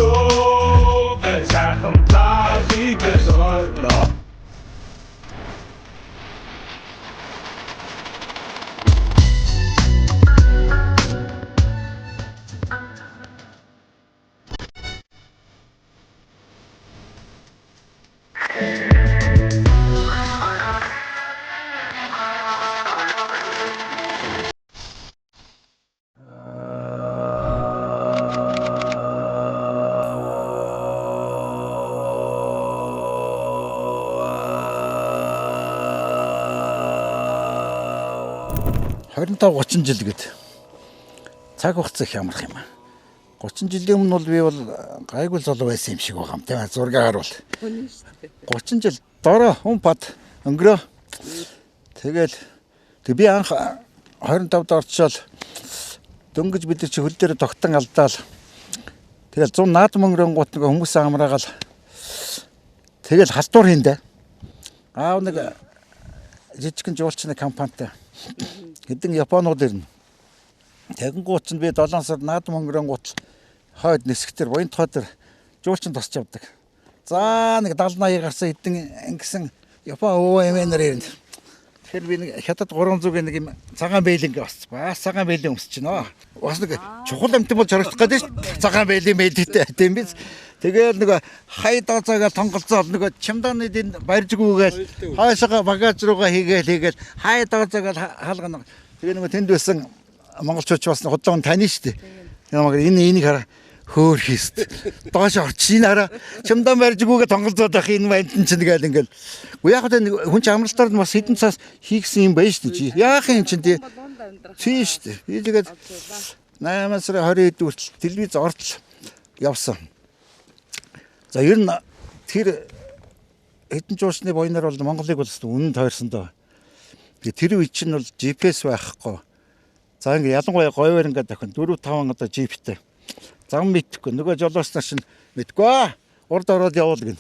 show, cause I come fly, because I'm not. Хоринтаа 30 жил гээд цаг хугацаа их амарх юм аа. 30 жилийн өмнө бол би бол гайгүй залуу байсан юм шиг байгаа юм тийм ээ зургаар бол. 30 жил дорой хүн бат өнгөрөө. Тэгэл би анх 25-д орчоод дөнгөж бид чи хөл дээр тогтон алдаал. Тэгэл 100 наадам өнгөрөнгөт нэг хүмүүс амраагаал. Тэгэл халтуур хийндэ. Аав нэг жижигхэн жуулчны компанитай хэдэн Японууд ирнэ. Тэгэнгүүт чинь би 7 сар наадам өнгөрөнгөт хойд нисгтэр буянтхой дээр жуулчин тосч явдаг. За нэг 70-80 гарсан хэдэн ингэсэн Япон өвөмэнэр ирнэ. Тэгэхээр би нэг хятад 300-ийн нэг юм цагаан бэлэнг бас цагаан бэлэн өмсөж байна. Бас нэг чухал амтан бол жорогдох гэдэг ш. Цагаан бэлэн мэдээтэй тийм биз. Тэгэл нэг хай дооцоогоо тонголцоод нэг чемданы дэнд барьжгүйгээл хаашаага багаж руугаа хийгээл хай дооцоогоо хаалгана. Тэгээ нэг тэнд байсан монголчууд бас худлаа тань штэ. Ямар энийг хараа хөөр хийст. Доош орчин хараа чемдан барьжгүйгээ тонголцоод ах энэ бантэн чинь тэгэл ингээл. Уу яг хөө хүн ч амралтаар бас хэдэн цаас хийгсэн юм байна штэ чи. Яах юм чинь тий. Тий штэ. Би тэгээд 8 сарын 20-нд хүртэл телевиз ортол явсан. За ер нь тэр хэдэн жуучны буйнаар бол Монголыг бол үнэн тойрсон доо. Тэр үе чинь бол GPS байхгүй. За ингээ ялангуяа говьэр ингээ дахин 4-5 одоо джиптэй. Зам мэдхгүй нөгөө жолоосноо чинь мэдгүй. Урд ороод явуул гин.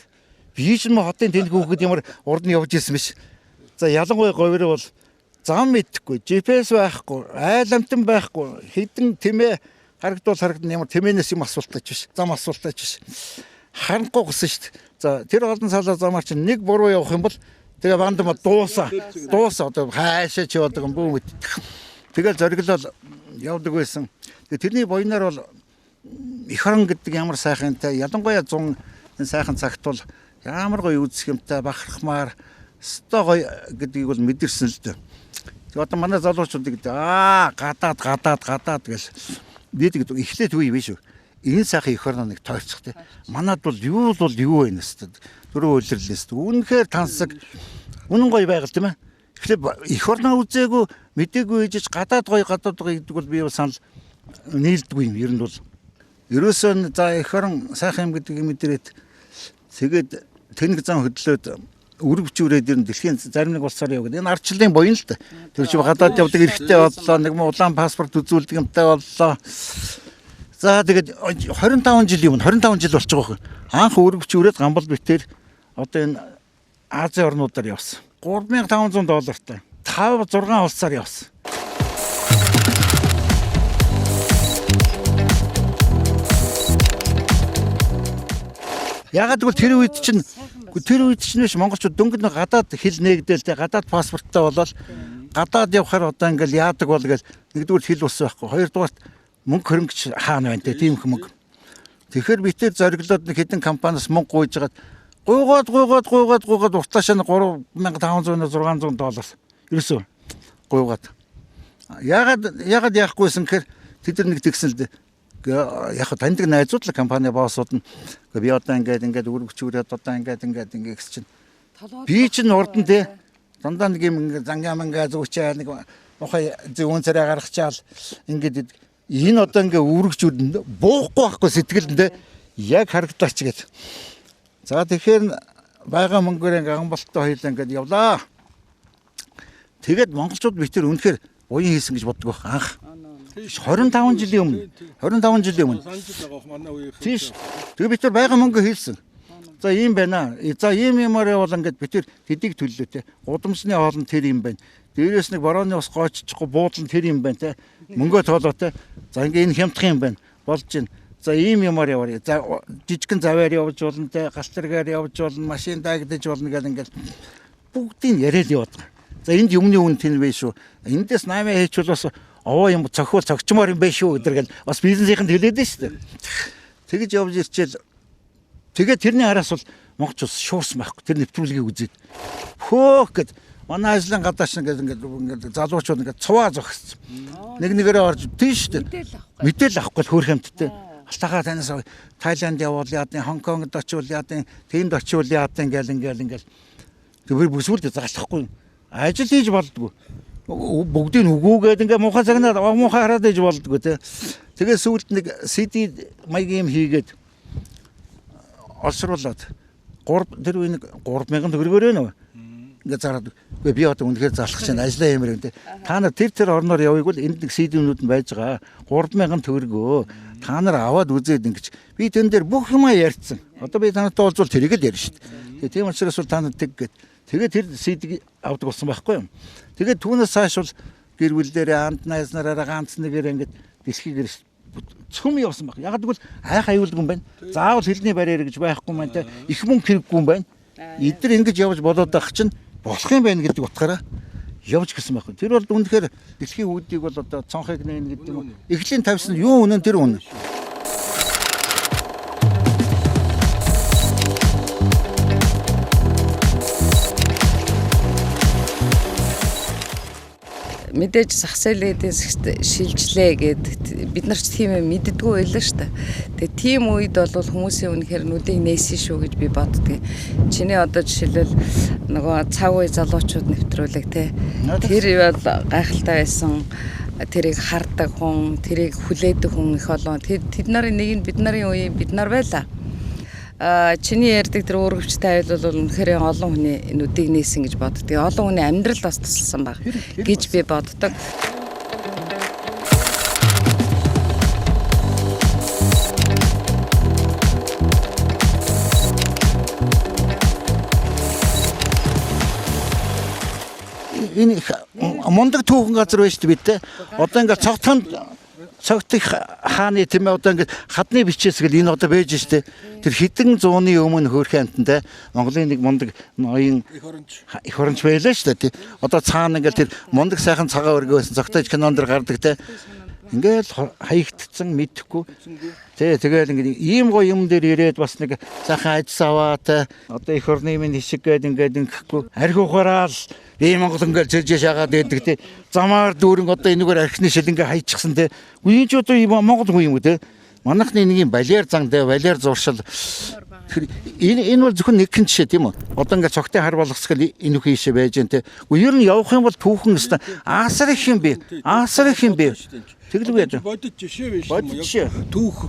Би ч юм хотын тэнэг хүүхэд ямар урд нь явж исэн биш. За ялангуяа говьэр бол зам мэдхгүй, GPS байхгүй, айл амтан байхгүй. Хэдэн тэмээ харагдана ямар тэмээнээс юм асуултаач биш. Зам асуултаач биш. Харанхуй гусан шүү дээ. За тэр олон салаа замаар чинь нэг буруу явах юм бол тэгээ бандам дуусаа одоо хаашаа ч явдаг юм бүү мэд. Тэгэл зориглол явдаг байсан. Тэгээ тэрний буйнаар бол их орон гэдэг ямар сайхантай ялангуяа 100 энэ сайхан цагт бол ямар гоё үзэх юмтай бахархмаар өстой гоё гэдгийг бол мэдэрсэн л дээ. Тэгээ одоо манай залуучуудыг гадаад гэл би тэгээд эхлээд үе биш үү. Энэ сайхан их орноо нэг тойрцох те. Манад бол юу вэ нэстэ. Дөрөв үйлрлээс. Үнэхээр тансаг. Үнэн гоё байгаль тийм ээ. Тэгэхээр их орноо үзээгүй, мэдээгүй ээжж гадаад гоё гэдэг бол би бол санал нийлдэггүй юм. Ер нь бол ерөөсөө за их орон сайхан юм гэдгийг мэдрээд тэгээд тэнэг зам хөдлөөд үрг бичвэрээд ер нь дэлхийн зарим нэг улсаар явдаг. Энэ ардчлалын буян л да. Тэр чинь гадаад явдаг эрхтэй боллоо. Нэг улаан паспорт үзүүлдэг юмтай боллоо. За тэгээд 25 жил болчих واخ. Анх үрг бичвэрээд гамбал битээр одоо энэ Азийн орнуудаар явсан. $3,500 5-6 улсаар явсан. Ягаад гэвэл тэр үед чинь биш монголчууд дөнгөж гадаад хэл нээгдээл тэ гадаад паспорттай болоод гадаад явахаар одоо ингээл яадаг бол гэл нэгдүгээр хэл ус байхгүй. Хоёрдугаар мөнгө хөрөнгөч хаана байна те тийм их мөнгө. Тэгэхээр бид тэр зориглоод нэг хэдэн компаниас мөнгө гуйж гаад гуйгаад уртаашаа $3,500-600 ерөөсөө гуйгаад. Ягаад яахгүйсэн гэхээр тэд нэг тэгсэн л дээ. Яг таньдаг найзууд л компани боссууд нь би одоо ингээд үргэжүүрээд одоо ингээд гэсэн чинь би чинь урд нь те дандаа нэг юм зангаамангаа зүгчээ нэг мохой зүүн царай гаргачаал ингээд энэ одоо ингээд үргэжүүд буухгүй байхгүй сэтгэлдээ яг харагдлаач гээд. За тэгэхээр байгаа мөнгөөр ингээд амбалттай хоёлаа ингээд явлаа. Тэгээд монголчууд би тэр үнэхээр уян хийсэн гэж боддог байх анх. 25 жилийн өмнө. Тийш. Тэгээ бид нар байгаа мөнгө хийсэн. За ийм байна. За ийм юмараа бол ингээд бид тэр тэдийг төллөө те. Гудамжны хоолн тэр юм байна. Дээрээс нэг борооны ус гооччихгүй буудлын тэр юм байна те. Мөнгөө тоолоо те. За ингээд энэ хямдхан юм байна. Болж гин. За ийм юмар яваарай. За жижигхэн заваар явж болно те, галтргаар явж болно, машин даагдаж болно гэл ингээл бүгдийг яриад яваад байгаа. За энд юмны үн тэн вэ шүү. Эндээс 8 хийчихвэл бас овоо юм цогчмоор юм байх шүү гэдэр гэл бас бизнесийнхэнд хэлээд нь шүү дээ. Тэгэж явж ирчээл тэгээд тэрний араас бол монголч ус шуурсан байхгүй. Тэр нэвтрүүлгийг үзээд хөөх гэд манай ажлын гадааш ингээд залуучууд ингээд цуваа зогссон. Нэг нэгээрээ орж тийш шүү дээ. Мэдээл авахгүй хөөх юмттай. Алтахаа танаас Тайланд явуул яадын, Хонконгд очивол яадын, тэнд очивол яадын ингээл тэр бүсвэлд заалахгүй. Ажил хийж болдгоо. Бүгдийг үгүйгээд ингээ муухай цагнаа муухай хараад иж болдгоо те. Тэгээ сүүлд нэг CD маягийн юм хийгээд олсруулад 3000 төгрөгөөр нөө. Ингээ зараад үгүй би одоо үнэхээр залах чинь ажиллаа юмэр те. Та нар тэр орноор явъя бол энд нэг CD-нүүд нь байж байгаа. 3000 төгрөгөө та нар аваад үзээд ингэж би тэн дээр бүх юмаа ярьсан. Одоо би танартай уулзвал тэрийг л ярина шүү дээ. Тийм учраас бол та нар тэггээд тэгээ тэр CD-г авдаг болсон байхгүй юу? Тэгээд түүнээс цааш бол гэр бүл дээр анд найзнараараа ганц нэгээр ингэж дэлхийгээр цөм явсан баг. Яг тэгвэл хайх аюулгүй юм байна. Заавал хэлний барьер гэж байхгүй юм байна те. Их мөнгө хэрэггүй юм байна. Эдгээр ингэж явж болоод байх чинь болох юм байна гэдэг утгаараа явж гисэн байхгүй. Тэр бол үнэхээр дэлхийн үүдийг бол одоо цонхыг нээн гэдэг юм. Эхлийн тавьсан юу үнэн тэр үнэн. Мэдээж зах зээлийн шилжлээ гэд бид нар ч тийм юм мэддэггүй байлаа шүү дээ. Тэгээ тийм үед бол хүмүүсийн үнэхээр нүдийг нээсэн шүү гэж би боддгийг. Чиний одоо жишээлбэл нөгөө цав үе залуучууд нэвтрүүлэг те. Тэр бол гайхалтай байсан. Тэрийг хардаг хүн, тэрийг хүлээдэг хүн их олон. Тэд нарын нэг нь бид нарын үеийн бид нар байлаа. Чиний ярьдаг тэр өөрөвчтэй аюул бол үнэхээр олон хүний нүдийг нээсэн гэж боддог. Олон хүний амьдрал бас тусалсан баг гэж би боддог. Энэ мундаг түүхэн газар байж бид те. Одоо ингээд цогтх хааны тийм ээ одоо ингээд хадны бичээсгэл энэ одоо байж штэ. Тэр хэдэн зууны өмнө хөөрхөн амтан те Монголын нэг мундаг ноён их оронч байлаа штэ тий. Одоо цаана ингээд тэр мундаг сайхан цагаан өргөө байсан цогтойч кинонд дэр гардаг те. Ингээд хаягдцсан мэдхгүй. Тэгэл ингээд ийм гоё юм дээр ирээд бас нэг сайхан ажис аваа те. Одоо их орны минь хишиг гээд ингээд ингэхгүй архиухаараа л ийм Монгол ингээд зэлж шагаад байдаг те. Замаар дүүрэн одоо энэгээр архины шил ингээд хайчихсан те. Үгүй ч одоо ийм Монгол хүн юм уу те. Манайхны нэг юм балиар зан те, балиар зуршил. Энэ бол зөвхөн нэг хэн жишээ тийм үү? Одоо ингээд цогтой хар болгосгол энэ үхий ийшээ байж гэн те. Үгүй ер нь явах юм бол түүхэн өстө аасар их юм бэ. Тэглгүй яаж бодит жишээ биш юм уу? Түүх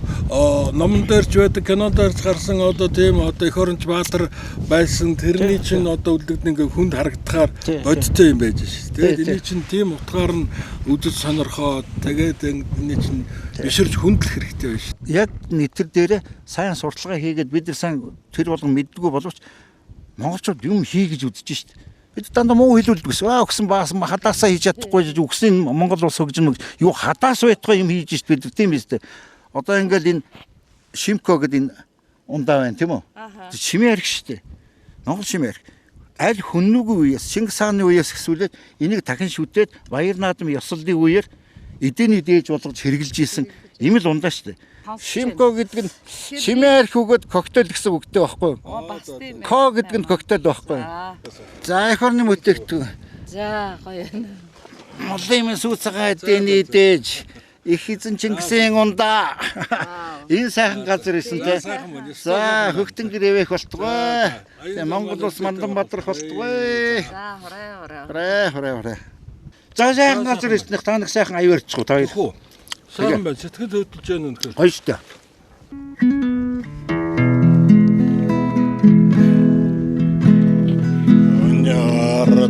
номон дээрч байдаг, кинон дээрч гарсан одоо тийм одоо их оронч баатар байсан тэрний чинь одоо үлдэгдэн ингээ хүнд харагдахаар бодиттой юм байж шээ. Тэгээд энэ чинь тийм утгаар нь үдэс сонирхоод тэгээд энэ чинь биширж хүндлэх хэрэгтэй байна шүү. Яг нэтер дээрээ сайн сурталгаа хийгээд бид нар сайн тэр болгон мэддэггүй боловч монголчууд юм хий гэж үзэж шээ. Бид дандаа муу хэлүүлдэг гэсэн. Өгсөн баасан хадаасаа хийж чадахгүй өгсөн Монгол улс хөгжим юу хадаас байтугай юм хийж шít бид тийм биз дээ. Одоо ингээл энэ Шимко гэдэг энэ ундаа байна тийм үү? Шимээ арх шít. Монгол шимээ арх. Аль хүннүүгийн үеэс Чингис хааны үеэс гэсүүлээд энийг дахин шүтээд Баяр наадам ёслолын үеэр эдийн дээж болгож хэрэгжилж исэн ийм л ундаа шít. Шимко гэдэг нь шимээ арх өгөөд коктейл гэсэн үгтэй байхгүй юу? Ко гэдэг нь коктейл байхгүй юу? За их орны бүтээгдэхүүн. За гоё. Молын сүүцгээ эдийн дээж их эзэн Чингисийн ундаа. Энэ сайхан газар исэн те. За хөгтөн гэрээвэх болтгой. Монгол улс мандан бадрах болтгой. За хорой. За сайхан газар исэн та нэг сайхан аюу өрчихөө та хоёр. Сайн байна. Сэтгэл хөдлөж яана үнэхээр. Гоё шүү дээ.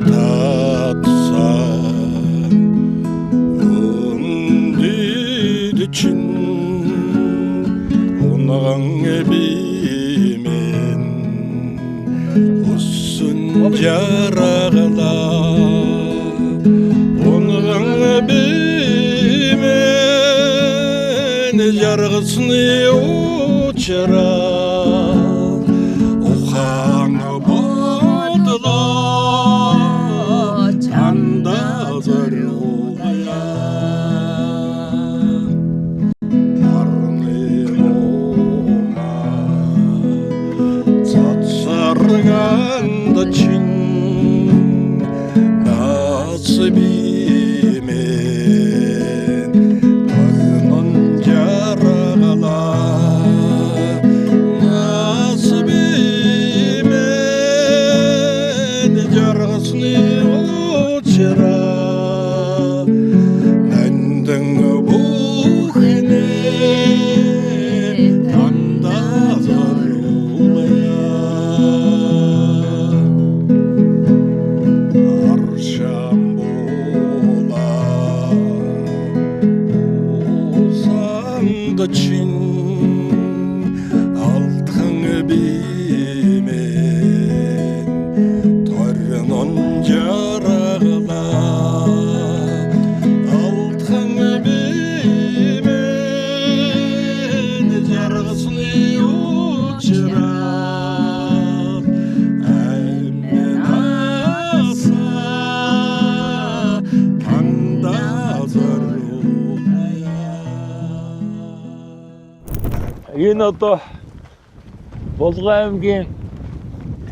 Оняртатса ундид чин унаган эбимен усын жарагала унаган эбимен жаргал жаргасны учраа ухаан бодлоо чанда зориулая арны ума цацарганд чин насбимен тойнон жаргалаа насбимен жаргасны учраа нандин бүхнэ танда зориулая аршамбула усанд чин алтхан бимен торнон жаргалаа алтхан бимен жаргасны учраа аймэн аса танда зориулая. Энэ одоо Булган аймгийн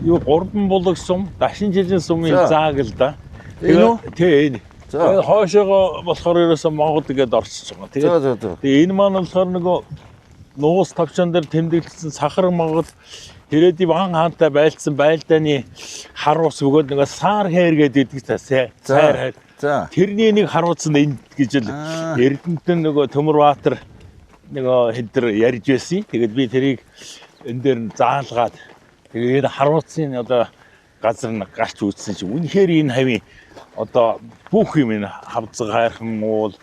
юу 3 булаг сум, дашин жилийн сумын зааг л да. Энэ үү? Тий энэ. За. Хоошоогоо болохоор ерөөсөө Монгол гээд орчиж байгаа. Тэгээ энэ маань болохоор нөгөө нуус тавчан дээр тэмдэглэсэн сахар Монгол Тэрэди ван хаантай байлцсан байлдааны харуус бөгөөд нөгөө саар хайр гэдэг та сайр хайр. За. Тэрний нэг харуулсан энд гэж л Эрдэнэтэн нөгөө Төмөрбаатар нөгөө хэдэр ярьж байсан. Тэгээд би тэрийг энэ дээр заалгаад тэгээд харуулсан одоо газар нь гарч үзсэн чинь үнэхээр энэ хавийн одоо бүх юм энэ хавцаг хайрхан уул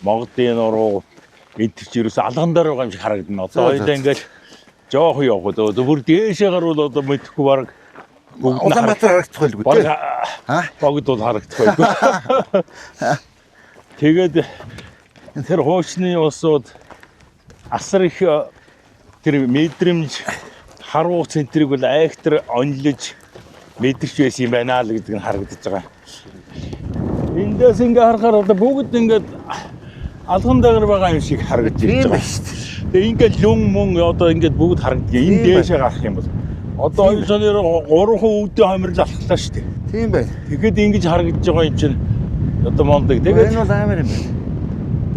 Монголын нуруу энд ч ерөөс алган дээр байгаа юм шиг харагдана. Одоо хоёлаа ингээд жоох яваад одоо бүр дээшээ гарвал одоо мэдхгүй баг Улаанбаатар харагдах байлгүй тий. Богд бол харагдах байлгүй. Тэгээд тэр хуучны усууд асар их тэр мэдрэмж харуу центрийг бол айхтар онлож мэдэрч байсан юм байна л гэдэг нь харагдаж байгаа. Эндээс ингээ харахаар одоо бүгд ингээд алган дээр байгаа юм шиг харагдаж байна шүү дээ. Тэгээ ингээд лүн мөн одоо ингээд бүгд харагддаг. Энэ дээшээ гарах юм бол одоо 2 сарын 3 өвдөө хомирл алхлаа шүү дээ. Тийм байна. Тэгэхэд ингэж харагдаж байгаа юм чинь одоо мондөг. Тэгээд энэ бол амар юм байна.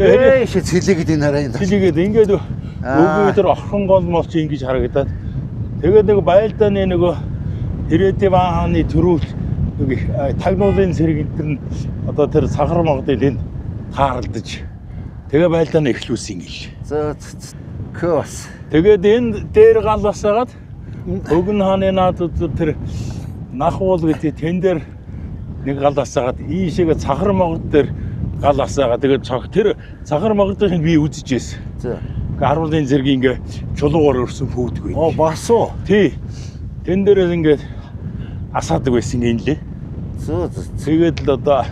тэгээд Ши цэлигэд энэ хараа энэ. цэлигээд ингээд өвгөө тэр орхон гол мол чи ингэж харагдаад тэгээд нэг байлдааны нөгөө Тэрэди ван хааны төрүүл тагнуулын цэрэг энэ нь одоо тэр сахар Монголын энд тааралдаж тэгээ байлдааны эхлүүлсэн юм ил. За кос. Тэгээд энэ дээр гал басаагаад Өгн хааны наадууд тэр нахуул гэдэг тэн дээр нэг гал басаагаад ийшээгээ сахар Монгол дээр гал басаагаад тэгээд тэр сахар Монголын би үзчихсэн. За. Харуулын зэрэг ингээ чулуугаар өрсөн фүүдг бай. Оо бас уу. Тий. Тэн дээрээс ингээд асаадаг байсан юм лээ. Зөө. Тэгээд л одоо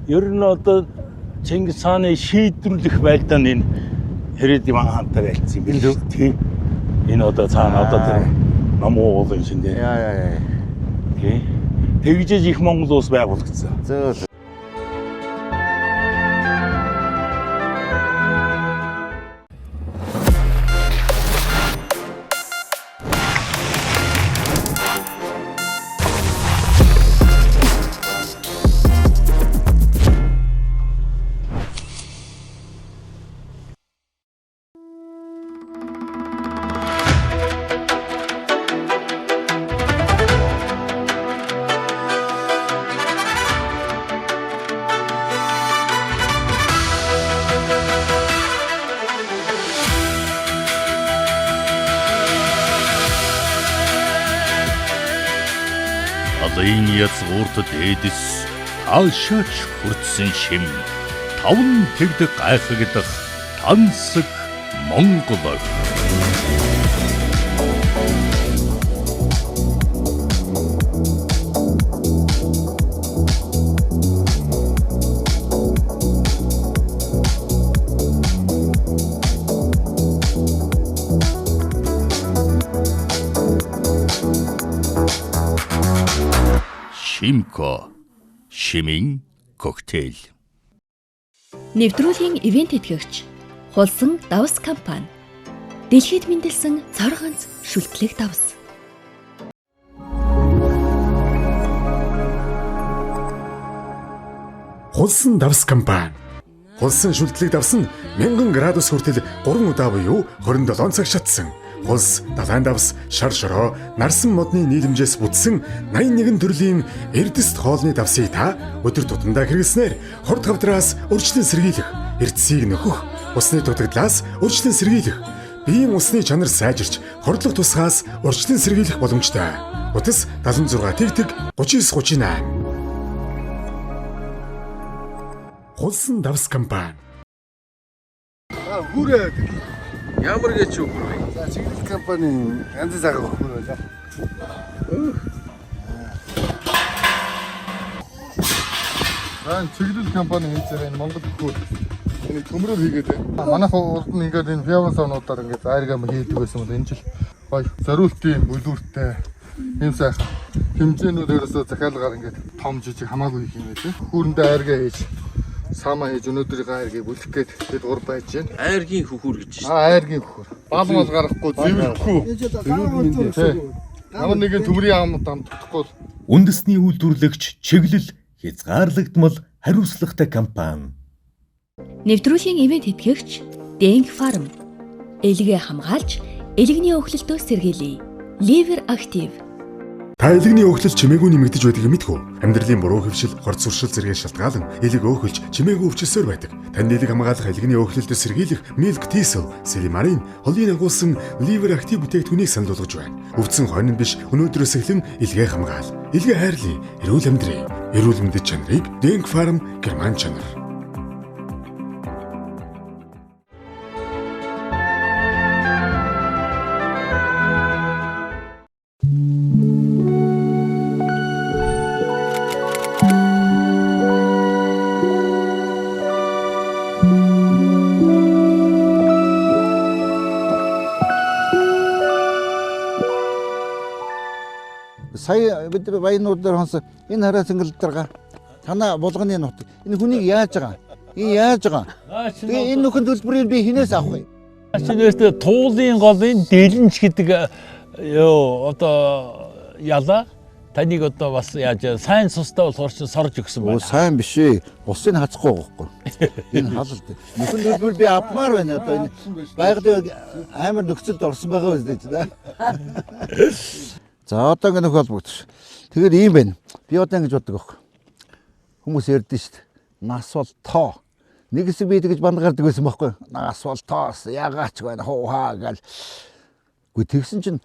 ер нь одоо Чингис хааны шийдвэрлэх байлдаан энэ Тэрэди ван хаантай байлцсан юм билүү. Тий. Энэ одоо цаана одоо тэр намуу уулын шиндээ. Яа. Тий. Тэгжээж их Монгол улс байгуулагдсан. Зөө. Алын язгуурт дээдэс таашаач хүрдсэн шим таван тэгдэг гайхагдах тансаг Монгол. Шимко шимийн коктейл. Нэвтрүүлгийн ивент тэтгэгч Хулсан давс компани. Дэлхийд мэндэлсэн цор ганц шүлтлэг давс. Хулсан давс компани. Хулсан шүлтлэг давс нь 1000 градус хүртэл 3 удаа буюу 27 цаг шатсан. Хулс, далайн давс, шар шороо, нарсан модны нийлэмжээс бүтсэн 81 төрлийн эрдэст хоолны давсыг та өдөр тутамдаа хэрэглэснээр хорд хавдраас урьдчилан сэргийлэх, эрдэсийг нөхөх, усны дутагдлаас урьдчилан сэргийлэх, биеийн усны чанар сайжирч, хордлох тусгаас урьдчилан сэргийлэх боломжтой. Утас 76 тэгтэг 3938. Хулсан давс компани. Хүрээд ямар гэж юу хүрвэ? За чиглэл компани янз цагаан хөр байлаа. Чиглэл компани хийцээр энэ Монгол хөр энэ төмрөөр хийгээд байна. Манайх урд нь ингээд энэ фяван савнуудаар ингээд айргам хийдэг байсан бол энэ жил гоё зориултын бүлүүртэй юм сайхан хэмжээнүүд ерөөсөө захиалгаар ингээд том жижиг хамаагүй хийх юм байлээ. Хүүрэндээ айргаа хийж сама хийж өнөөдрийн айргийг бүлэх гээд тэд гур байж байна. Айргийн хөхөр гэж байна. Айргийн хөхөр. Балмал гарахгүй зэвэрхгүй. Ямар нэгэн төмрийн амд амтдахгүй. Үндэсний үйлдвэрлэгч чиглэл хязгаарлагдмал хариуцлагатай компани. Нэвтрүүлгийн ивент тэтгэгч Denk Farm. Элгээ хамгаалж, элэгний өхлөлтөө сэргийлье. Liver Active. Та элэгний өөхлөл чимээгүй нэмэгдэж байдгийг мэдгүй. Амьдралын буруу хөвшил, хорт суршил зэрэг шалтгаалan элэг өөхөлж чимээгүй өвчлсөөр байдаг. Танд элэг хамгаалах элэгний өөхлөлтөд сэргийлэх Milk Thistle, Silymarin, холын агуулсан Liver Active бүтээгдэхүүнийг санал болгож байна. Өвдсөн хойно биш өнөөдрөөс эхлэн элгээ хамгаал. Элгээ хайрлая, эрүүл амьдрий. Эрүүл мэндэд чанарыг Denk Farm Герман чанар. Сая бид баянуудаар хонсон энэ хараа цэнгэлдэрга танаа булганы нут энэ хүнийг яаж байгаа? Энэ яаж байгаа? Тэгээ энэ нөхөн төлбөрийг би хинээс авах вэ? Чинээсээ туулын голын дэлэнч гэдэг одоо яла таныг одоо бас яаж сайн цустай болохоор ч сорж өгсөн байна. Сайн биш ээ. Усыг хацахгүй байхгүй. Энэ халалт. Нөхөн төлбөр би авмаар байна одоо энэ байгалийн амар нөхцөлд орсон байгаа үстэй да. За одоо ингэ нөхөл бүгдш. Тэгээд ийм байна. Би одоо ингэж боддог байхгүй. Хүмүүс ярьдэн шүү дээ. Нас бол тоо. Нэг хэсэг би тэгж бандгардаг байсан байхгүй. Нас бол тоос ягаач байна хуухаа гэл. Гэхдээ тэгсэн чинь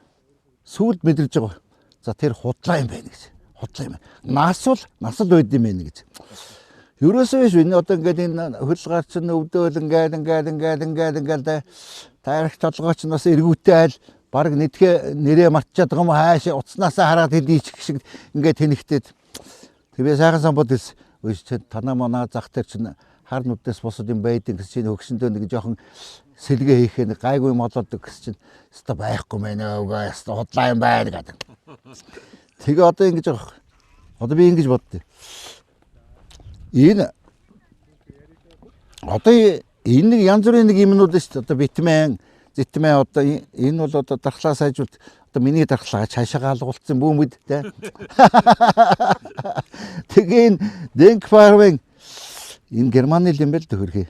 сүүлд мэдэрж байгаа. За тэр худлаа юм байна гэж. Худлаа юм. Нас бол насал байд юм байна гэж. Ерөөсөө биш энэ одоо ингээд энэ хөлгаар чинь өвдөөл ингээд таарах толгой чинь бас эргүүтэй айл баг нэдхээ нэрээ мартчихад байгаа юм хаашаа уцнаасаа хараад хэлий шиг ингээд тэнэгтээд тэгээ сайхан самбод хэлсэн. Өөч танаа манаа зах дээр чинь хар нүднээс босод юм байдаг гэж чинь хөгшөндөө нэг жоохон сэлгээ хийхээ гайгүй юм болоод гэж чинь өстой байхгүй мэнэ өвгөө өстой худлаа юм байна гэдэг. Тэгээ одоо ингэж байгаа. Одоо би ингэж боддөө. Энэ одоо энэ нэг янз бүрийн нэг юмнууд шүү дээ. Одоо витамин одоо энэ бол одоо дархлаа сайжруулт одоо миний дархлаа цаашаа галгуулсан бүүмэд те. Тэгээ энэ Denk Farm энэ Германы юм бэл төхөрхий.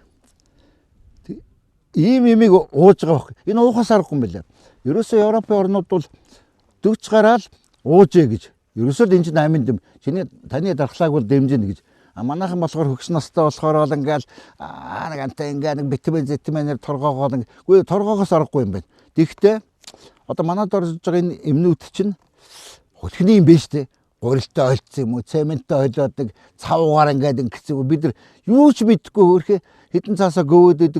Ийм имийг ууж байгаа байхгүй. Энэ уухаас аргагүй юм байна. Ерөөсөө Европын орнууд бол 40 гараал уужээ гэж. Ерөөсөө энэ чинь 8 дэм. Чиний таны дархлааг бол дэмжинэ гэж. А манайхан болохоор хөгс настай болохоор бол ингээл нэг антай ингээ нэг витаминээр торгоогоо үгүй торгоогоос аргагүй юм байна. Тэгэхдээ одоо манад орж байгаа энэ эмнүүд чинь хөлхний юм биш үү? Гурилтай ойлцсон юм уу? Цементтэй ойлоод нэг цавгаар ингээд ингэсэн. Бид нар юу ч мэдэхгүй хөөрхөө хэдэн цаасаа гөвөөдөд.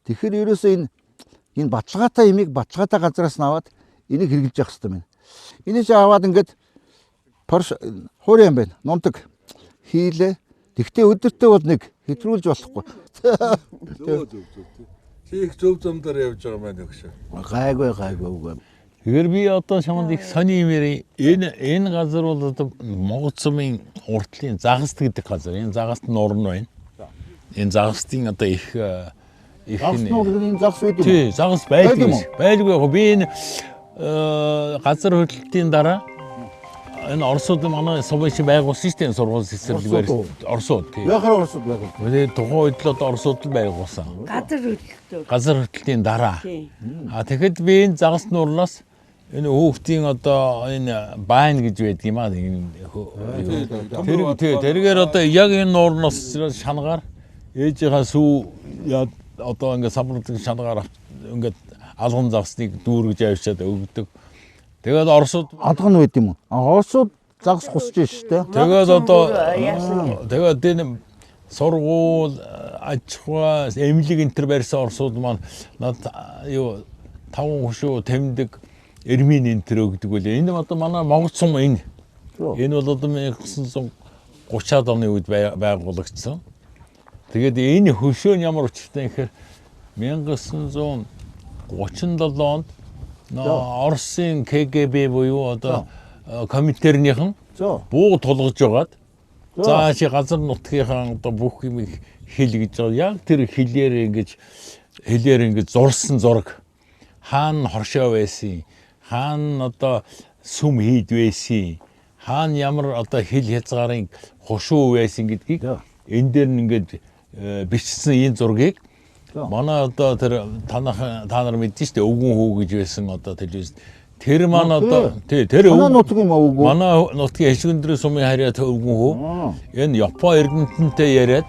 Тэгэхээр ерөөсөө энэ баталгаатай имийг баталгаатай газараас наваад энийг хэрэгжилж явах хэрэгтэй байна. Энийг ч аваад ингээд хуурай юм байна. Нундаг хийлээ. Тэгтээ өдөртөө бол нэг хэтрүүлж болохгүй. Чи их зөв замдаар явж байгаа маань өгшөө. Гайгүй. Тэгэхээр би одоо чамд их сони юмэр энэ газар бол одоо Монгол цумын уртлын Загаст гэдэг газар. Энэ Загаст нурн байна. Энэ Загастын одоо их энэ загас үү? Тий, Загас байдгүй. Байлгүй. Би энэ газар хөдлөлтийн дараа энэ Оросууд манай Совет байгуулсан шүү дээ, сургууль цэцэрлэгээр Оросууд. Яхаар Оросууд байгуулсан. Тэгээд тухайн үед л одоо Оросууд л байгуулсан. Газар хөдлөлтийн дараа. Тэгэхэд би энэ Загас нурлаас энэ хүүхдийн одоо энэ байн гэж байдаг юм аа. Тэргээр одоо яг энэ нуурнаас шангаар ээжийнхаа сүү одоо ингээд самбарлагын шангаар ингээд алган загсныг дүүргэж авчиад өгдөг. Тэгээд Оросууд алган байд юм уу? Оросууд загас хусж шүү дээ. Тэгээд одоо тэгээд энэ сургууль, аж ахуй, эмнэлэг энтер барьсан Оросууд маань над юу таван хөшөө тэмдэг эрмийн энтер өгдөг үлээ. Энэ одоо манай Монгол цум энэ. Энэ бол одоо 1930-аад оны үед байгуулагдсан. Тэгээд энэ хөшөө нь ямар учиртай гэхээр 1937 онд Оросын КГБ буюу одоо коминтернийхэн буу тулгаж байгаад зааши газар нутгийнхаа одоо бүх юм хэл гэж байгаа. Яг тэр хэлээр ингэж зурсан зураг. Хаана хоршоо байсан, хаана одоо сүм хийд байсан, хаана ямар одоо хэл хязгаарын хошуу байсан гэдгийг энэ дээр нь ингэж бичсэн энэ зургийг манай одоо тэр та нар мэдэн шүү дээ, өвгөн хүү гэж байсан одоо телевиз. Тэр маань одоо тэр манай нутгийн өвгөн. Манай нутгийн Эшгүндрийн сумын харьяат өвгөн хүү. Энэ Япон эрдэмтэнтэй яриад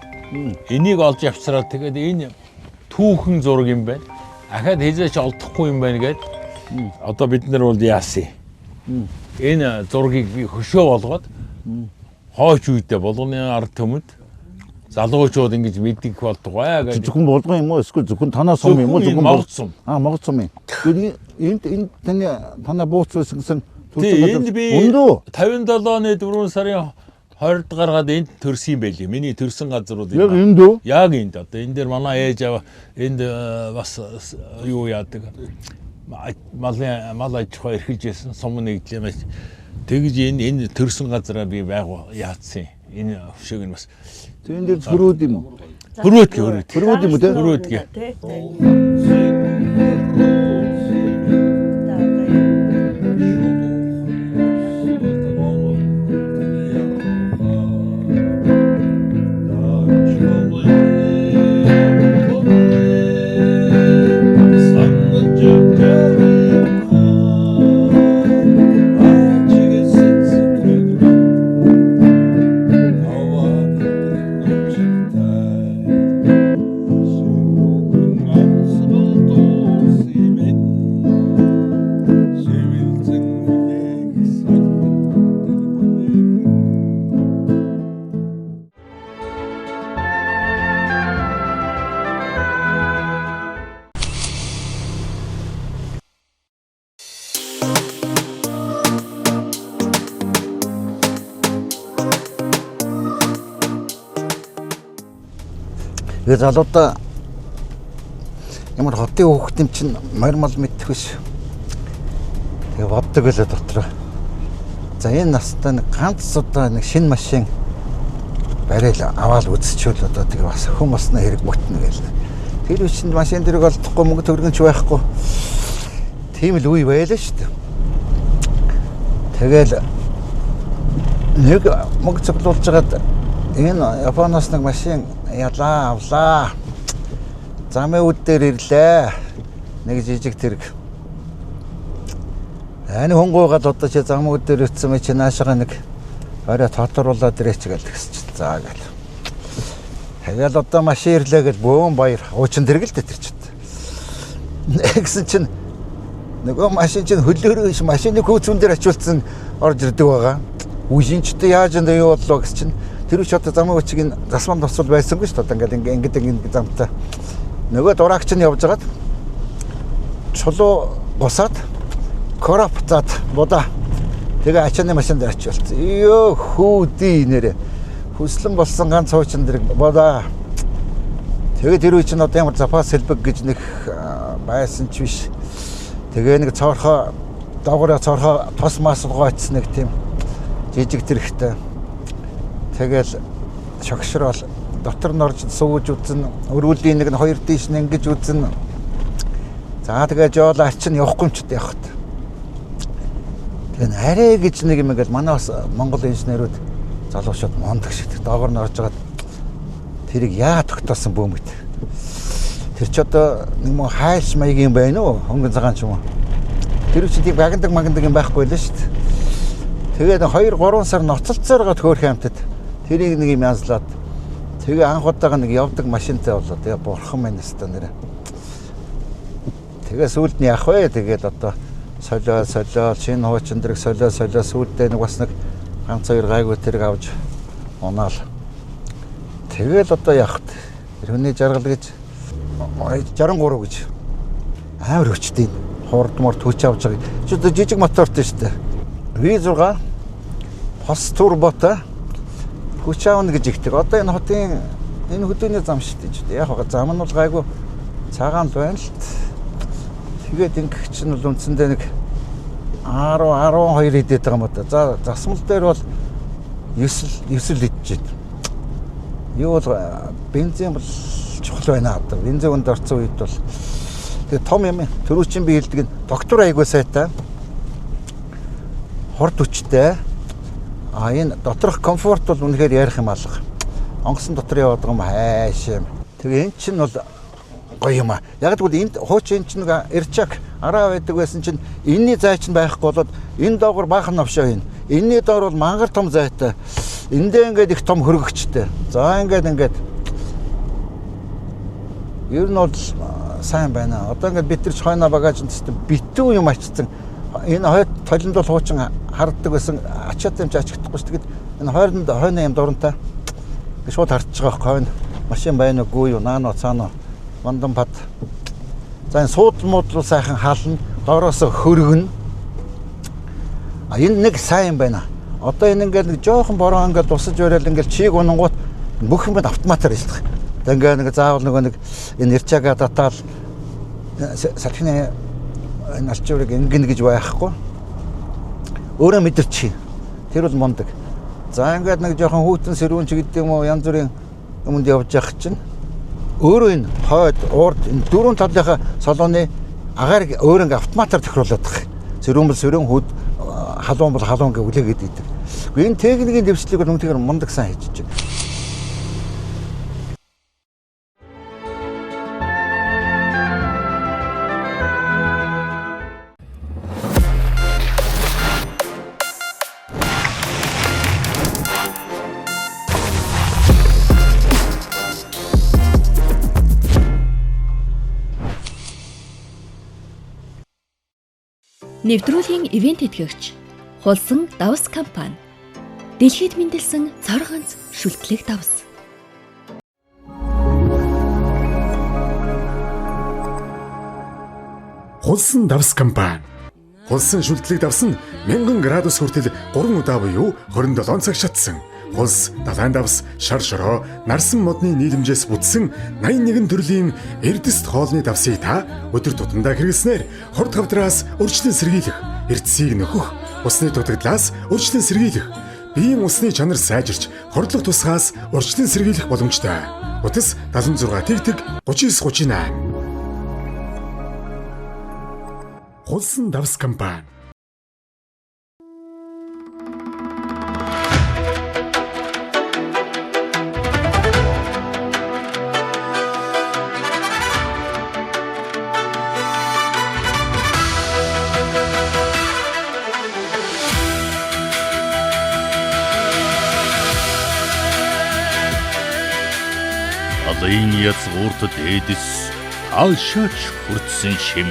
энийг олж авчраад тэгээд энэ түүхэн зураг юм байна. Ахаад хизээч олдохгүй юм байна гэд одоо бид нар бол яасан. Энэ зургийг би хөшөө болгоод хойч үедээ болгоны ард түмэд залуучууд ингэж мэддэг болдгоо гэж. Зөвхөн болгон юм уу? Эсвэл зөвхөн танаа сум юм уу? Зөвхөн Монгол сум. Монгол сум юм. Энэ танаа бууц байсан энд би 57 оны 4 сарын 20-д гаргаад энд төрсөн юм байли. Миний төрсөн газар бол яг энд үү? Яг энд одоо энэ дээр манай ээж аваа энд бас юу яадаг. Мал аж ахуй эрхэлжсэн сум нэгдлэмээс тэгж энэ төрсөн газараа би яатсан. Энэ хөшөөг нь бас энэ дээр хөрөөд юм уу? Хөрөөд юм уу те? Хөрөөд. Тэгээд залуудаа ямар хотын хүүхдийн чинь морьмол мэдэх биш. Тэгээ боддог байлаа дотроо. За энэ настай нэг ганц удаа нэг шинэ машин барайл аваад үзчихвэл одоо тэгээ бас хүн басна хэрэг ботно гээл. Тэр үчинд машин дэрэг олдохгүй мөнгө төгрөгч байхгүй. Тийм л үе байлаа шүү дээ. Тэгэл нэг мөнгө цуглуулж байгаад энэ Японоос нэг машин ялаа авлаа. Замын үд дээр ирлээ. Нэг жижиг тэрэг. Энэ хонгойгаад одоо чи замын үд дээр ирсэн мэ чи наашаага нэг орой тоторуулаад ирээч гээл тэгсч. За гээл. Тэгэл одоо машин ирлээ гэж бөөн баяр. Уучин тэрэг л тэр чид. Нэгсэн чинь нөгөө машин чинь хөлөөрөө машины хөөцөн дээр ачуулсан орж ирдэг байгаа. Үжинчтэй яаж энэ юу боллоо гэж чинь тэр ч одоо замын үчиг нь засман тосвол байсангүй шүү дээ. Ингээд замтай. Нөгөө дураагч нь явж байгаад чулуу босаад коропцаад будаа. Тэгээ ачааны машин дээр ачуулсан. Ёо хүүдий нэрэ. Хүслэн болсон ганц хуучин дэрэг будаа. Тэгээ тэр үе чинь одоо ямар запас хэлбэг гэж нэг байсан ч биш. Тэгээ нэг цоорхоо доогоороо цорхоо тос мас гоцсон нэг тийм жижиг тэрэгтэй. Тэгэл шогшрол дотор нь орж сууж үзэн, өрүүлийн нэг нь хоёр дийш нь ингэж үзэн. За тэгээ жоолаач нь явахгүй юм ч явахт. Тэгээ арай гэж нэг юм ингээл манай бас Монгол инженерүүд залуучууд мондог шиг доогоор нь орж байгаа тэрийг яа тогтоосон бөөмөд. Тэр ч одоо нэг мөн хайш маягийн байна уу? Хөнгөн цагаан ч юм уу. Тэр үчиг багандаг юм байхгүй л шүү дээ. Тэгээд 2-3 сар ноцолцоор гад хөөх хамтад тэрийг нэг юм янзлаад тэгээ анх удаага нэг явдаг машинтай болоо. Тэгээ бурхан минь өстө нэрэ. Тэгээ сүүлд нь яах вэ? Тэгээд одоо солио шинэ хуучин дэрэг солио сүүлдээ нэг бас нэг ганц хоёр гайгүй тэрэг авч унаал. Тэгэл одоо яах вэ? Хүний жаргал гэж 63 гэж амар өчтөй хурдмор төч авч байгаа. Чи одоо жижиг мотортой шүү дээ. V6 пост турбота хүч аавна гэж ихдэг. Одоо энэ хотын энэ хөдөөний зам шүү дээ. Яг хаа зам нь бол гайгүй цагаан л байна л. Тэгээд ингэх чинь бол үндсэндээ нэг 10-12 идээд байгаа юм да. За засмал дээр бол 9 идэж байна. Юу бол бензин бол чухал байна одоо. Бензин өнд орсон үед бол тэгээ том юм. Төрүүчийн би хэлдэг нь доктор айгуу сайтай. Хорд хүчтэй. Энэ доторх комфорт бол үнэхээр ярих юм алга. Онгоцон дотор яваад байгаа юм хайш юм. Тэгээ эн чинь бол гоё юм аа. Яг тэгвэл энд хуучин чинь нэг эрчаг араа байдаг байсан чинь энэний зай чинь байхгүй болоод энэ доогор баахан навшаа юм. Энэний доор бол мангар том зайтай. Эндээ ингээд их том хөргөгчтэй. За ингээд ер нь бол сайн байна. Одоо ингээд бид нар ч хойно багажнд битүү юм ачсан. Энэ хойд толинд бол хуучин харддаг байсан ачаад юм ч ачигдахгүй шүү. Тэгэд энэ хойно юм дурантай. Шууд хардж байгаа хойно машин байна уу юу наано цаано мандан бат. За энэ суудл муудлуу сайхан хаална. Доороос хөргөн. Энэ нэг сайн байна. Одоо энэ ингээд нэг жоохон бороо ингээд тусаж барайл ингээд чийг унангууд бүх юм автоматар хэлдэг. Тэгээ нэг заавал нэг энэ ирчаага татаал сахины энэ алчуурыг ингэн гэж байхгүй. Өөрөө мэдэрч. Тэр бол мундаг. За ингээд нэг жоохон хүүтэн сэрүүн ч гэдэг юм уу янз бүрийн юмд явж явах чинь өөрөө энэ хойд урд энэ дөрвөн талынхаа солооны агаар өөр ингээд автоматар тохируулдаг. Сэрүүн бол сэрүүн хүүд халуун бол халуун гэж үлээгээд идэг. Энэ техникийн дэвшлиг бол үнэхээр мундаг сайн хийж байна. Нэвтрүүлгийн ивент тэтгэгч Хулсан давс компани. Дэлхийд мэндэлсэн цор ганц шүлтлэг давс. Хулсан давс компани. Хулсан шүлтлэг давс нь 1000 градус хүртэл 3 удаа буюу 27 цаг шатсан. Хулс, далайн давс, шар шороо, нарсан модны нийлэмжээс бүтсэн 81 төрлийн эрдэст хоолны давсыг та өдөр тутамдаа хэрэглэснээр хорд хавдраас урьдчилан сэргийлэх, эрдэсийг нөхөх, усны дутагдлаас урьдчилан сэргийлэх, биеийн усны чанар сайжирч, хордлох тусгаас урьдчилан сэргийлэх боломжтой. Утас 76 тэгтэг 3938. Хулсан давс компани. Алын язгуурт дээдэс таашаач хүрдсэн шим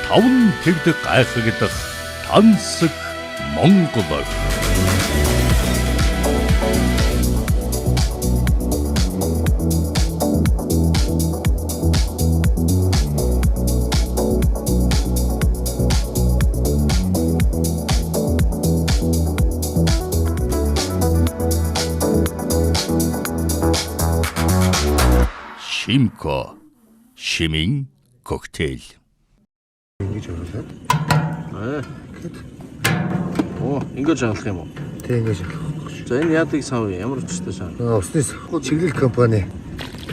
таван тэгдэг гайхагдах тансаг Монгол. Шимко шимийн коктейл. Ингэж оруулаад. Оо, ингэж шагалах юм уу? Тэг ингэж шагалах. За энэ яадаг сав ямар өчтэй сав? Усны чиглэл компани.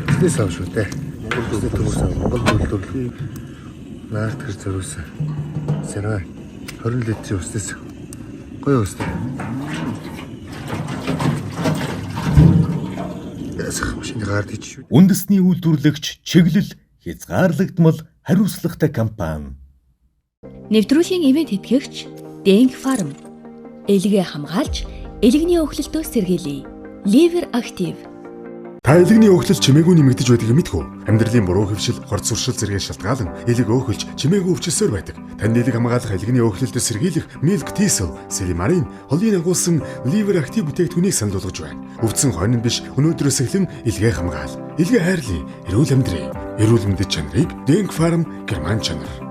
Усны сав шүү дээ. Монгол усны төмөр сав. Монгол төлөвлөлийг наард гэр зориулсан. Сарай 20 литрийн усны сав. Гоё устай. Ясах машины гард ич шүү. Үндэсний үйлдвэрлэгч чиглэл хязгаарлагдмал хариуцлагатай компани. Нэвтрүүлгийн ивент тэтгэгч Denk Farm. Элгээ хамгаалж, элэгний өхлөлтөө сэргийлье. Liver Active. Та элэгний өөхлөл чимээгүй нэмэгдэж байдгийг мэдгүй. Амьдралын буруу хэвшил, хорт суршил зэрэг шалтгаалan элэг өөхөлж чимээгүй өвчлсөөр байдаг. Танд элэг хамгаалах элэгний өөхлөлтөд сэргийлэх Milk Thistle, Silimarin, холын агуулсан Liver Active бүтээгдэхүүнийг санал болгож байна. Өвдсөн хойно биш, өнөөдрөөс эхлэн элгээ хамгаал. Элгээ хайрлая, эрүүл амьдрий. Эрүүл мэндэд чанарыг Denk Farm Герман чанар.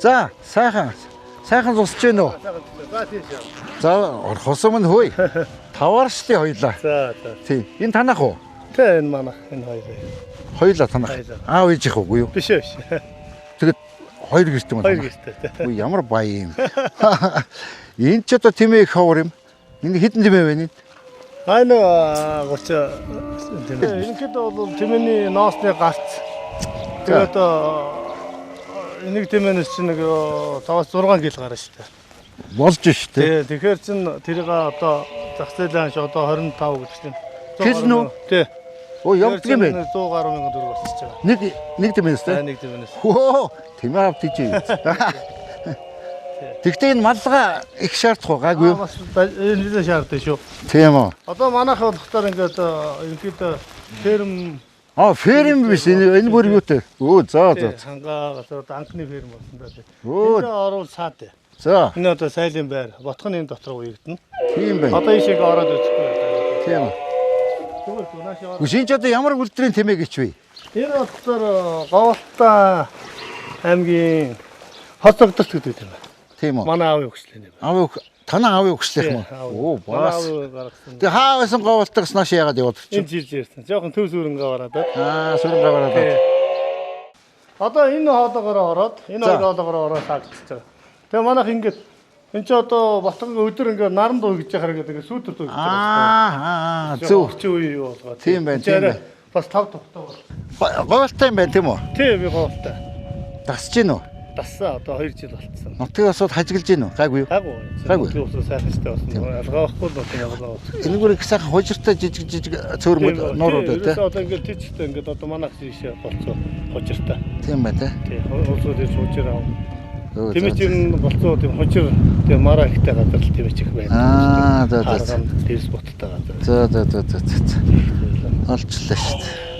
За, сайхан зусч гэнэ үү? За, орхосон мөн хөөе. Таваар штий хоёлаа. За. Тийм. Энэ танах уу? Тэ энэ манах энэ Хоёлаа танах. Аав ээж их үгүй юу? биш. Тэгэд хоёр гэрт юм байна. Үгүй ямар баяа юм. Энд ч одоо тэмээ их ховор юм. Энэ хэдэн тэмээ вэ? Айн 30 тэмээ. Ингээд бол тэмээний ноосны гарц. Тэгээд нэг тэмээнээс чинь нэг 5-6 кг гарна шүү дээ. Болж штэ. Тэгэхээр чин тэрийг одоо зах зээлийн ш одоо 25 гэж чинь. Кил нүү? Тий. Оо явдаг юм бэ? 100 гаруй мянган төгрөг болчихж байгаа. Нэг тэмээс тэ? Нэг тэмээс. Хөө, тэмээ авт гэж. Тэгтээ энэ маллага их шаардах уу гайгүй юу? Бас энэ шаарддаг шүү. Тийм үү. Одоо манайх болохоор ингээд ерөнхийдөө ферм ферм биш энэ бүр юутэй. Өө за. Хангаа одоо анхны ферм болсон даа. Өө. Энэ орвол цаатай. За. Энэ одоо сайлын байр. Ботхон энэ дотор уягдана. Тийм байна. Одоо ишиг ороод үзэхгүй. Тийм үү. Үсинч одоо ямар үлдрийн тэмээ гэж вэ? Энэ болохоор Говьлтаа аймгийн Хоцогдолт гэдэг юм байна. Тийм үү. Манай аавын өгчлээ юм. Танаа аавын өгчлэх юм уу? Оо бас. Тэгээ хаа байсан Говьлтагс нааш яагаад яваад чинь? Энэ жил ярьсан. Жохон төв сүрэнгээ ороод. Сүрэнгээ ороод. Одоо энэ хоолоогоор ороод, энэ хоёр хоолоогоор ороод сагдчихж байгаа. Тэгээ манайх ингээд энэ ч одоо ботгон өдөр ингээд наран дуу гэж яхаар ингээд сүүдэр дуу гэж байгаа. Зөв. Чи үе юу болгоо. Тийм байна, тийм байна. Бас тав тухтай бол. Говьлтай юм байна тийм үү? Тийм би Говьлтай. Дасж гин үү? Дассан одоо 2 жил болцсон. Нутгийн осод хажиглаж гин үү? Гайгүй юу? Гайгүй. Усаа сайхан штэ болсон. Алгаахгүй л одоо явлаа. Энэ бүр их сайхан хожиртой жижиг цөөрмөд нуурууд байна. Одоо ингээд тийчтэй ингээд одоо манайх тийшээ болцоо хожиртой. Тийм байна тий. Тийм. Улсууд ийш хожир аав. Тэмээч юм болцоо тийм хожир тийм мара ихтэй газар л тэмээч их байна. За. Дээрс боттой газар. За. Олчлаа штэ.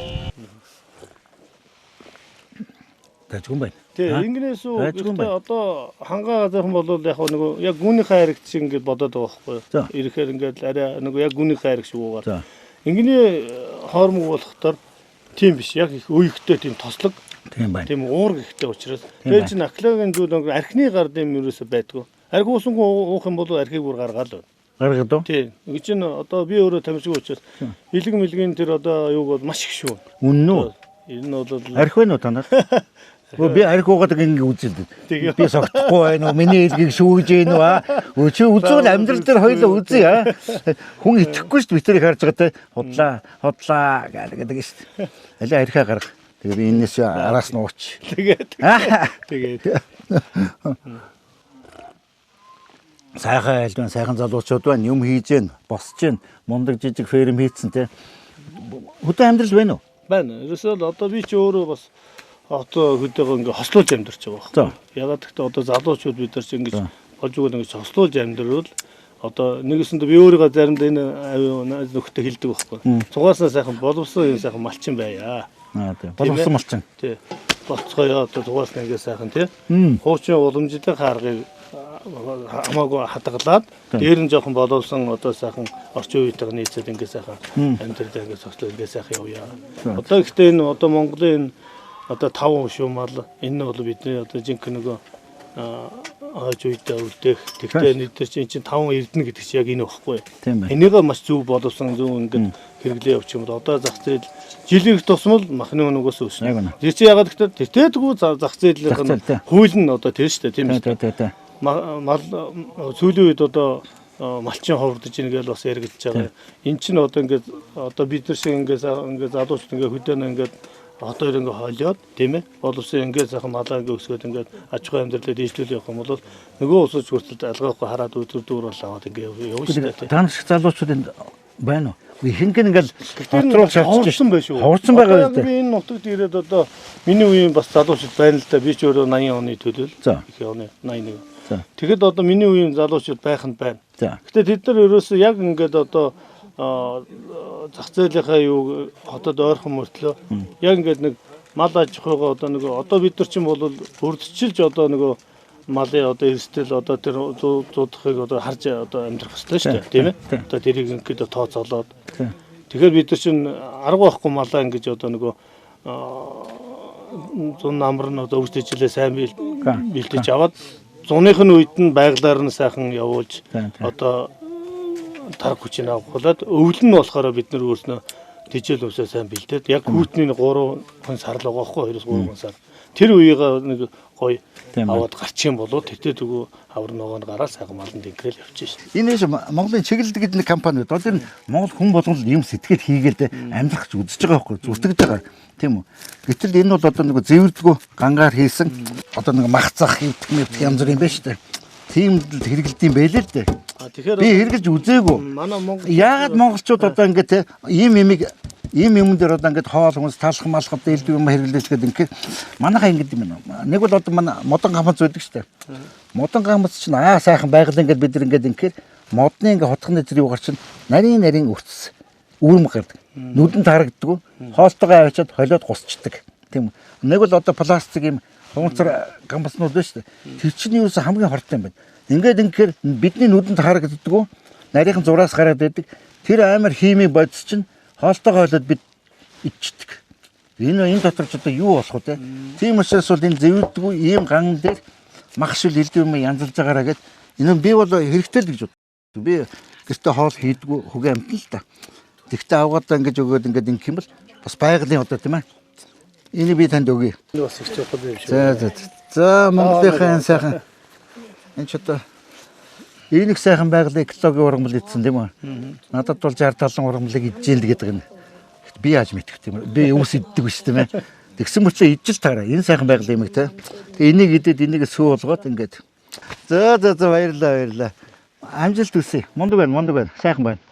Тажгүй байна. Тэгээ ингэнээс үү одоо хангаа газархан бол яг нэг яг гүнийхээ хайрагч шиг ингээд бодоод байгаа байхгүй юу? Ирэхээр ингээд арай нэг яг гүнийхээ хайрагч шүүгээр. Ингэний хоормог болохдоор тийм биш. Яг их өйгтэй тийм тослог. Тийм байна. Тийм уург ихтэй учраас. Тэгээ чинь аклагийн зүйл нэг архины гар дэм ерөөсөй байдгүй. Архи уусангүй уух юм бол архийг бүр гаргаад байна. Гаргаад уу? Тийм. Ингэ чинь одоо би өөрөө тамирчиг учраас илэг мэлгийн тэр одоо юуг бол маш их шүү. Үнэн үү? Энэ бол архи вэ нөө танаас? Би архи уугаад ингэ үзэлдэг. Би согтохгүй байна уу? Миний илгийг шүүж гин үү? Чи үзвэл амьдрал дээр хоёлоо үзье хүн итгэхгүй шүү дээ. Би тэрийг харж байгаа те. Хотлаа гэдэг шүү дээ. Алей архиа гарга. Тэгээ би энэс араас нь ууч. Тэгээд. Сайхан айлбан сайхан залуучууд байна. Юм хийж гэн, босч гэн, мундаг жижиг ферм хийцэн те. Хөдөө амьдрал байна уу? Байна. Ерөөсөө одоо би ч өөрөө бас одоо хөдөөгөө ингээ хослуулж амьдарч байгаа байхгүй. Ягаад гэвэл одоо залуучууд бид нар ч ингэж болж өгöd ингэж хослуулж амьдарвал одоо нэгэсэнд би өөрийгөө заримдаа энэ ави нөхдөд хэлдэг байхгүй. Цугаасаа сайхан боловсон юм сайхан малчин байя. Тийм. Боловсон малчин. Тий. болцгоё одоо дугаална ингээ сайхан тий. Хуучин уламжлалын харгыг хамаагүй хадгалаад дээр нь жоохон боловсон одоо сайхан орчин үеийнтэйг нийцээд ингээ сайхан амьдрал ингээ цогцлоо ингээ сайхан явъя. Одоо ихтэй энэ одоо Монголын одоо 5 шуумал энэ нь бол бидний одоо жинхэнэ нөгөө ааж үедээ үлдээх. Тэгтээ нийтээр чинь 5 эрдэнэ гэдэг чинь яг энэ багхгүй. Энийг маш зөв боловсон зөв ингээд хэрэглээ явуучих юм бол одоо зах зээл жилийн тусмал махны өнөгөөс өснө. Тэр чинь ягаад гэвэл тэртээдгүй зах зээлийн хууль нь одоо тэр шүү дээ тийм үү. Мал сүүлийн үед одоо малчин ховрдож ийн гэж бас яригдж байгаа. Эн чинь одоо ингээд одоо бид нар шиг ингээд залуучууд ингээд хөдөөнө ингээд одоо ингээ хоолиод тийм ээ боловсон ингээ сайхан малаа ингээ өсгөөд ингээ аж ахуй амьдралаа дэвшлүүлэх явах юм бол нөгөө улсууд хүртэл алгаахгүй хараад өдөр дүүр бол аваад ингээ явна шүү дээ. Та нар шиг залуучууд энэ байна уу? Ихэнх нь ингээл дотрол шалтгаалсан байх шүү. Ховорсон байгаа үү? Би энэ нутагт ирээд одоо миний үеийн бас залуучууд байна л да. Би ч өөрөө 80 оны төлөөл. Их оны 81. Тэгэхэд одоо миний үеийн залуучууд байх нь байна. Гэтэ тэд нар ерөөсөө яг ингээд одоо зах зээлийнхаа юу хотод ойрхон мөртлөө яг ингээд нэг мал аж ахуйгаа одоо нэг одоо бид нар ч юм бол өрдчилж одоо нэг малын одоо эрсдэл одоо тэр зуудахыг одоо харж одоо амьдрах хэрэгтэй шүү дээ тийм ээ. Одоо тэрийг ингээд тооцоолоод тэгэхээр бид нар чинь арга байхгүй малаа ингэж одоо нэг зун намар нь одоо үржижлээ сайн бэлдэж аваад зуных нь үед нь байглаар нь сайхан явуулж одоо тарг хүчийг авахлаад өвөл нь болохоор бид нар өөрснөө тижэл өвсөө сайн бэлдээд яг хүүтний 3 хүн сар л байгаа байхгүй 2-3 хүн сар. Тэр үеийг нэг гоё аваад гарчих юм болоо тэтэд өгөө авар ногоон гараад сайхан малын дэнгэрэл явчих шээ. Энэ ж Монголын чиглэлд гэдэг нэг компани байна. Одоо энэ Монгол хүн болгол юм сэтгэл хийгээд амьдрах гэж үзэж байгаа байхгүй зүтгэж байгаа тийм үү. Гэтэл энэ бол одоо нэг зэвэрлэгөө гангаар хийсэн одоо нэг мах зах янз бүр юм байна шүү дээ. Тийм хэрэгэлд юм байлээ л дээ. Би хэрэгэлж үзээгүй. Яагаад монголчууд одоо ингээд ийм юм дээр одоо ингээд хоол хүмүүс талах малах одоо элдв юм хэрэглээсгээд ингээд манайхаа ингээд юм байна. Нэг бол одоо манай модон гамц байдаг шүү дээ. Модон гамц чинь сайхан байгаль ингээд бид нар ингээд модны ингээд хотхны зэрэг угаар чинь нарийн өртс үүрм гардаг. Нүдэнд харагддаг. Хоолтойгоо авчиад холиод гусчдаг. Тийм үү. Нэг бол одоо пластик юм хунцар гамбаснууд байна шүү дээ. Тэр чинь юу гэсэн хамгийн хортой юм байна. Ингээд бидний нүдэнд харагддаг. Нарийнхан зураас гараад байдаг. Тэр амар хими бодис чинь хоолтойгоо холиод бид ичдэг. Энэ дотор ч одоо юу болох вэ? Тийм учраас бол энэ зэвдэггүй ийм ган дээр мах шил элдв юм янзлж байгаараа гэд энэ би бол хэрэгтэй л гэж бод. Би гэртээ хоол хийдгүү хөгээ амтна л та. Тэгтээ авгаадаа ингэж өгөөд ингээд ингэх юм бол бас байгалийн одоо тийм ээ. Энийг би танд өгье. Энэ бас их чухал юм шиг. За Монголынхаа сайхан энэ ч одоо энэ их сайхан байгалийн экологийн ургамал идсэн тийм үү? Надад бол 60-70 ургамлыг идэж ил гэдэг нь. Би яаж мэдэх тийм үү? Би өвс иддэг биш тийм ээ. Тэгсэн мөчөө идэж таараа. Энэ сайхан байгалийн юм те. Тэгээ энийг идээд энийг сүү болгоод ингээд. За баярлалаа. Амжилт хүсье. Мундаг байна. Сайхан байна.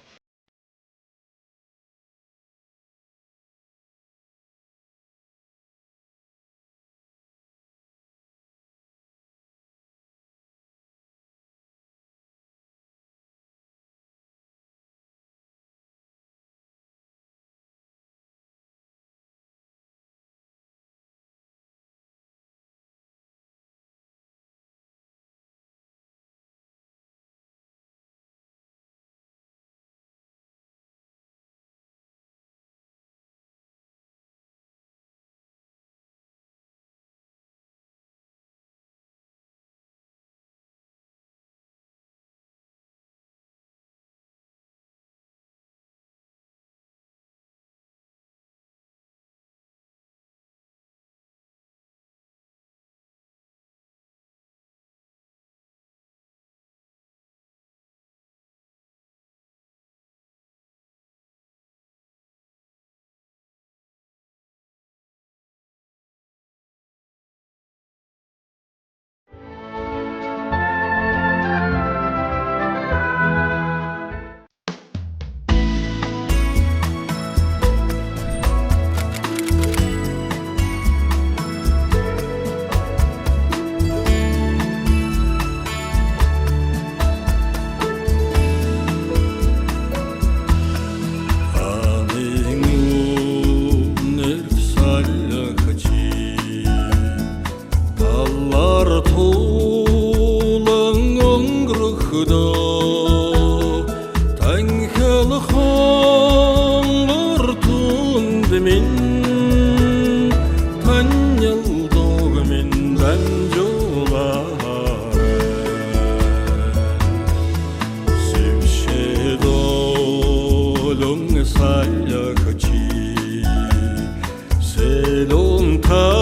та